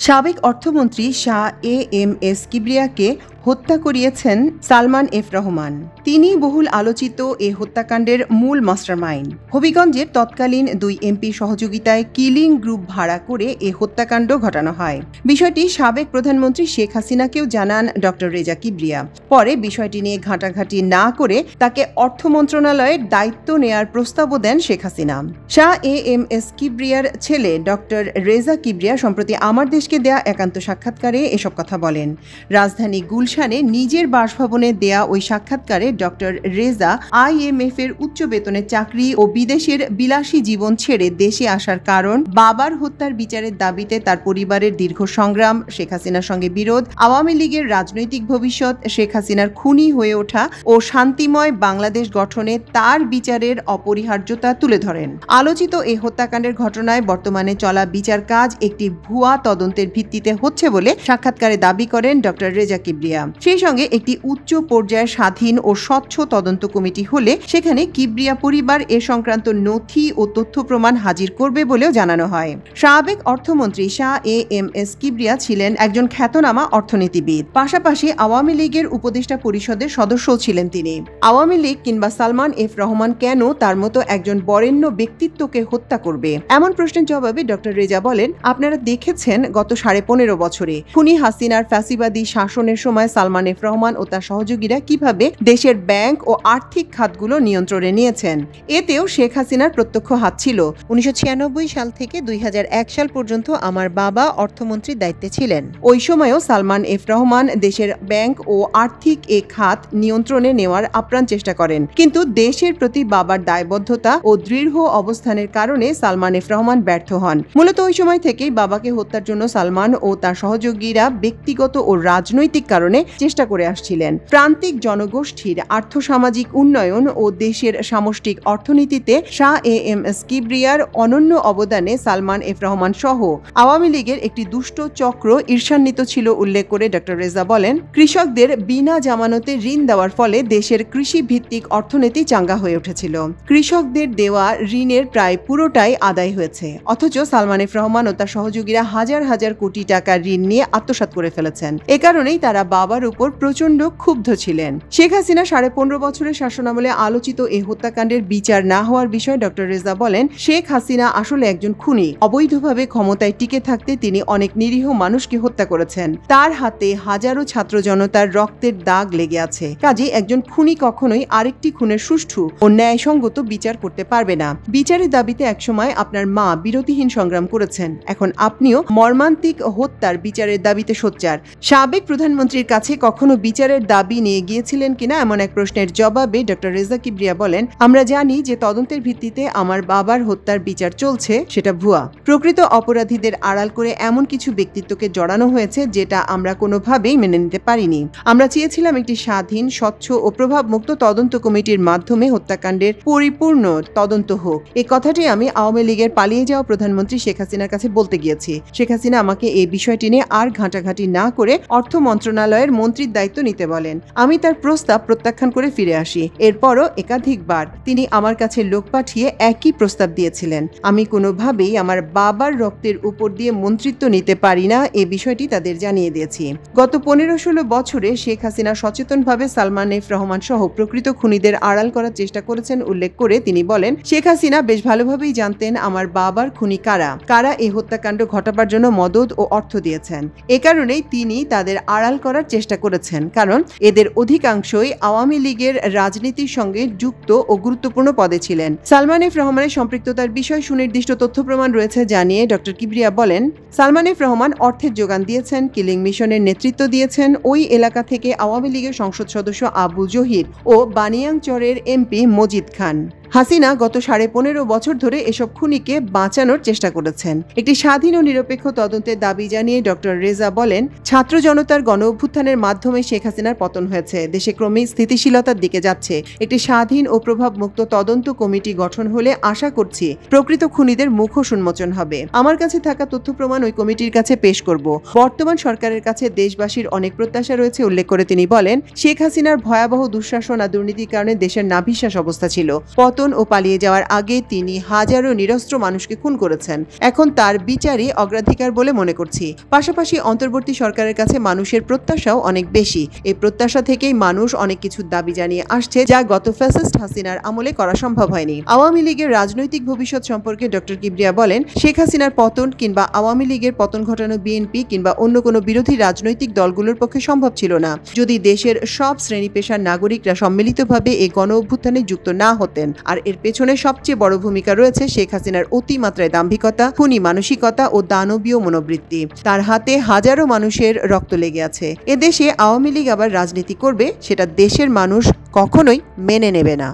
সাবেক অর্থমন্ত্রী শাহ এ.এম.এস কিবরিয়াকে হত্যা করিয়েছেন সালমান এফ রহমান। তিনি বহুল আলোচিত এ হত্যাকাণ্ডের মূল মাস্টারমাইন্ড। হবিগঞ্জের তৎকালীন 2 এমপি সহযোগিতায় কিলিং গ্রুপ ভাড়া করে এ হত্যাকাণ্ড ঘটানো হয়। বিষয়টি সাবেক প্রধানমন্ত্রী শেখ হাসিনাকেও জানান ডক্টর রেজা কিবরিয়া। পরে বিষয়টি নিয়ে ঘাঁটাঘাঁটি না করে তাকে অর্থ মন্ত্রণালয়ের দায়িত্ব নেয়ার প্রস্তাবও দেন শেখ হাসিনা। শাহ এ.এম.এস কিবরিয়ার ছেলে ডক্টর রেজা কিবরিয়া সম্প্রতি আমার দেশকে দেয়া একান্ত সাক্ষাৎকারে এসব কথা বলেন। রাজধানী গুলশানে নিজের বাসভবনে দেয়া ওই সাক্ষাৎকারে ডক্টর রেজা IMF এর উচ্চ বেতনের চাকরি ও বিদেশের বিলাসী জীবন ছেড়ে দেশে আসার কারণ, বাবার হত্যার বিচারের দাবিতে তার পরিবারের দীর্ঘ সংগ্রাম, শেখ হাসিনার সঙ্গে বিরোধ, আওয়ামী লীগের রাজনৈতিক ভবিষ্যৎ, শেখ হাসিনার খুনি হয়ে ওঠা ও শান্তিময় বাংলাদেশ গঠনে তার বিচারের অপরিহার্যতা তুলে ধরেন। আলোচিত এই হত্যাকাণ্ডের ঘটনায় বর্তমানে চলা বিচার কাজ একটি ভুয়া তদন্তের ভিত্তিতে হচ্ছে বলে সাক্ষাৎকারে দাবি করেন ডক্টর রেজা কিবরিয়া। সেই সঙ্গে একটি উচ্চ পর্যায়ের স্বাধীন ও স্বচ্ছ তদন্ত কমিটি হলে সেখানে কিবরিয়া পরিবার এ সংক্রান্ত নথি ও তথ্য প্রমাণ হাজির করবে বলেও জানানো হয়। সাবেক অর্থমন্ত্রী শাহ এ.এম.এস কিবরিয়া ছিলেন একজন খ্যাতনামা অর্থনীতিবিদ। পাশাপাশি আওয়ামী লীগের উপদেষ্টা পরিষদের সদস্যও ছিলেন তিনি। আওয়ামী লীগ কিংবা সালমান এফ রহমান কেন তার মতো একজন বরেণ্য ব্যক্তিত্বকে হত্যা করবে? এমন প্রশ্নের জবাবে ডক্টর রেজা বলেন, আপনারা দেখেছেন গত 15.5 বছরে খুনি হাসিনার ফ্যাসিবাদী শাসনের সময় সালমান এফ রহমান ও তার সহযোগীরা কিভাবে দেশের ব্যাংক ও আর্থিক খাতগুলো নিয়ন্ত্রণে নিয়েছেন। এতেও শেখ হাসিনার প্রত্যক্ষ হাত ছিল। 1996 সাল থেকে 2001 সাল পর্যন্ত আমার বাবা অর্থমন্ত্রীর দায়িত্বে ছিলেন। ওই সময়ও সালমান এফ রহমান দেশের ব্যাংক ও আর্থিক এ খাত নিয়ন্ত্রণে নেওয়ার আপ্রাণ চেষ্টা করেন। কিন্তু দেশের প্রতি বাবার দায়বদ্ধতা ও দৃঢ় অবস্থানের কারণে সালমান এফ রহমান ব্যর্থ হন। মূলত ওই সময় থেকেই বাবাকে হত্যার জন্য সালমান ও তার সহযোগীরা ব্যক্তিগত ও রাজনৈতিক কারণে চেষ্টা করে আসছিলেন। প্রান্তিক জনগোষ্ঠীর আর্থসামাজিক উন্নয়ন ও দেশের সামষ্টিক অর্থনীতিতে শাহ এ.এম.এস কিবরিয়ার অনন্য অবদানে সালমান এফ রহমান সহ আওয়ামী লীগের একটি দুষ্ট চক্র ঈর্ষান্বিত ছিল উল্লেখ করে ডক্টর রেজা বলেন, কৃষকদের বিনা জামানতে ঋণ দেওয়ার ফলে দেশের কৃষি ভিত্তিক অর্থনীতি চাঙ্গা হয়ে উঠেছিল। কৃষকদের দেওয়া ঋণের প্রায় পুরোটাই আদায় হয়েছে, অথচ সালমান এফ রহমান ও তার সহযোগীরা হাজার হাজার কোটি টাকার ঋণ নিয়ে আত্মসাৎ করে ফেলেছেন। এ কারণেই তারা বাবার উপর প্রচন্ড ক্ষুব্ধ ছিলেন। শেখ হাসিনা 15.5 বছরের শাসনামলে আলোচিত এই হত্যাকাণ্ডের বিচার না হওয়ার বিষয়ে ডক্টর রেজা বলেন, শেখ হাসিনা আসলে একজন খুনি। অবৈধভাবে ক্ষমতায় টিকে থাকতে তিনি অনেক নিরীহ মানুষকে হত্যা করেছেন। তার হাতে হাজারো ছাত্র জনতার রক্তের দাগ লেগে আছে। কাজেই একজন খুনি কখনোই আরেকটি খুনের সুষ্ঠু ও ন্যায়সঙ্গত বিচার করতে পারবে না। বিচারের দাবিতে একসময় আপনার মা বিরতিহীন সংগ্রাম করেছেন, এখন আপনিও মর্মান্তিক হত্যার বিচারের দাবিতে সোচ্চার। সাবেক প্রধানমন্ত্রীর কাছে কখনো বিচারের দাবি নিয়ে গিয়েছিলেন কিনা এমন এক প্রশ্নের জবাবে ডক্টর রেজা কিবরিয়া বলেন, আমরা জানি যে তদন্তের ভিত্তিতে আমার বাবার হত্যার বিচার চলছে, সেটা ভুয়া। প্রকৃত অপরাধীদের আড়াল করে এমন কিছু ব্যক্তিত্বকে জড়ানো হয়েছে যেটা আমরা কোনোভাবেই মেনে নিতে পারিনি। আমরা চেয়েছিলাম একটি স্বাধীন, স্বচ্ছ ও প্রভাবমুক্ত তদন্ত কমিটির মাধ্যমে হত্যাকাণ্ডের পরিপূর্ণ তদন্ত হোক। এই কথাটি আমি আওয়ামী লীগের পালিয়ে যাওয়া প্রধানমন্ত্রী শেখ হাসিনার কাছে বলতে গিয়েছি। শেখ হাসিনা আমাকে এই বিষয়টি নিয়ে আর ঘাঁটাঘাঁটি না করে অর্থ মন্ত্রণালয়ের মন্ত্রীর দায়িত্ব নিতে বলেন। আমি তার প্রস্তাব প্রত্যাখ্যান করে ফিরে আসি। এরপরও একাধিকবার তিনি আমার কাছে লোক পাঠিয়ে একই প্রস্তাব দিয়েছিলেন। আমি কোনোভাবেই আমার বাবার রক্তের উপর দিয়ে মন্ত্রিত্ব নিতে পারি না, এ বিষয়টি তাদের জানিয়ে দিয়েছি। গত 15-16 বছরে শেখ হাসিনা সচেতনভাবে সালমান এফ রহমান সহ প্রকৃত খুনিদের আড়াল করার চেষ্টা করেছেন উল্লেখ করে তিনি বলেন, শেখ হাসিনা বেশ ভালোভাবেই জানতেন আমার বাবার খুনি কারা কারা এই হত্যাকাণ্ড ঘটাবার জন্য মদদ ও অর্থ দিয়েছেন। এ কারণেই তিনি তাদের আড়াল করার চেষ্টা করেছেন, কারণ এদের অধিকাংশই আওয়ামী লীগের রাজনীতির সঙ্গে যুক্ত ও গুরুত্বপূর্ণ পদে ছিলেন। সালমান এফ রহমানের সম্পৃক্ততার বিষয়ে সুনির্দিষ্ট তথ্য প্রমাণ রয়েছে জানিয়ে ডক্টর কিবরিয়া বলেন, সালমান এফ রহমান অর্থের যোগান দিয়েছেন, কিলিং মিশনের নেতৃত্ব দিয়েছেন, ওই এলাকা থেকে আওয়ামী লীগের সংসদ সদস্য আবু জহির ও বানিয়াচরের এমপি মজিদ খান। হাসিনা গত 15.5 বছর ধরে এসব খুনিকে বাঁচানোর চেষ্টা করেছেন। একটি স্বাধীন ও নিরপেক্ষ তদন্তের দাবি জানিয়ে ডক্টর রেজা বলেন, ছাত্র জনতার গণ অভ্যুত্থানের মাধ্যমে শেখ হাসিনার পতন হয়েছে, দেশে ক্রমেই স্থিতিশীলতার দিকে যাচ্ছে। একটি স্বাধীন ও প্রভাবমুক্ত তদন্ত কমিটি গঠন হলে আশা করছি প্রকৃত খুনিদের মুখোশ উন্মোচন হবে। আমার কাছে থাকা তথ্য প্রমাণ ওই কমিটির কাছে পেশ করব। বর্তমান সরকারের কাছে দেশবাসীর অনেক প্রত্যাশা রয়েছে উল্লেখ করে তিনি বলেন, শেখ হাসিনার ভয়াবহ দুঃশাসন আর দুর্নীতির কারণে দেশের নাভিশ্বাস অবস্থা ছিল। পতন ও পালিয়ে যাওয়ার আগে তিনি হাজারো নিরস্ত্র মানুষকে খুন করেছেন। এখন তার বিচারই অগ্রাধিকার বলে মনে করছি। পাশাপাশি অন্তর্বর্তী সরকারের কাছে মানুষের প্রত্যাশাও অনেক বেশি। এই প্রত্যাশা থেকেই মানুষ অনেক কিছুর দাবি জানিয়ে আসছে, যা গত ফ্যাসিস্ট হাসিনার আমলে করা সম্ভব হয়নি। আওয়ামী লীগের রাজনৈতিক ভবিষ্যৎ সম্পর্কে ডক্টর কিবরিয়া বলেন, শেখ হাসিনার পতন কিংবা আওয়ামী লীগের পতন ঘটানো বিএনপি কিংবা অন্য কোনো বিরোধী রাজনৈতিক দলগুলোর পক্ষে সম্ভব ছিল না যদি দেশের সব শ্রেণী পেশার নাগরিকরা সম্মিলিতভাবে এই গণ অভ্যুত্থানে যুক্ত না হতেন। আর এর পেছনে সবচেয়ে বড় ভূমিকা রয়েছে শেখ হাসিনার অতিমাত্রায় দাম্ভিকতা, খুনি মানসিকতা ও দানবীয় মনোবৃত্তি। তার হাতে হাজারো মানুষের রক্ত লেগে আছে। এদেশে আওয়ামী লীগ আবার রাজনীতি করবে, সেটা দেশের মানুষ কখনোই মেনে নেবে না।